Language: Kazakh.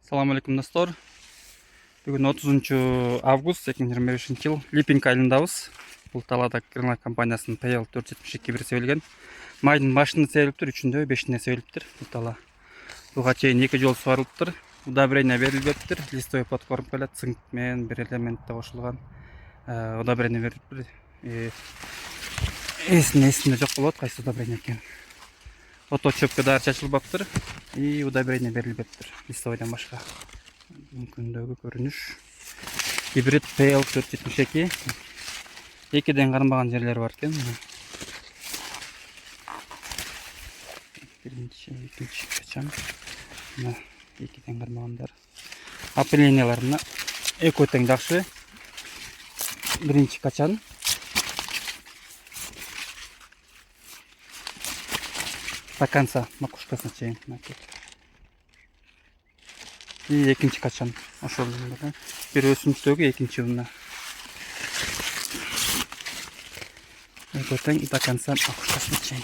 Assalamu alaikum достор. Бүгін 30 август 2025 жыл Липинг айылындабыз. Бұл талада Крылна компаниясының PL 472 бір сөйлеген. Майдың машины сөйліп тұр, үшінде 5-іне сөйліп тұр. Бұл тала. Бұға чейін 2 жол суарылып тұр. Удобрение беріліп тұр. Листовый подкормкалар цинкмен бір элементті қосылған. Удобрение беріліп тұр. Есінде жоқ болады, қайсы удобрение екен. Ото чөпке дары шашылып тұр. И удобрение беріліп тұр. Листовойдан башқа. Мүмкіндігі көрініш. Гибрид PL 472. Екіден қарынбаған жерлер бар екен. Екінші качан. Екіден қарынбағандар. Опыленияларына өтең дақшы. Бірінші качан. До конца макушкасына чейин. И екінші качан. Ошол бир өсүмдүктөгү экинчи жылына. Өтең до конца макушкасына чейин.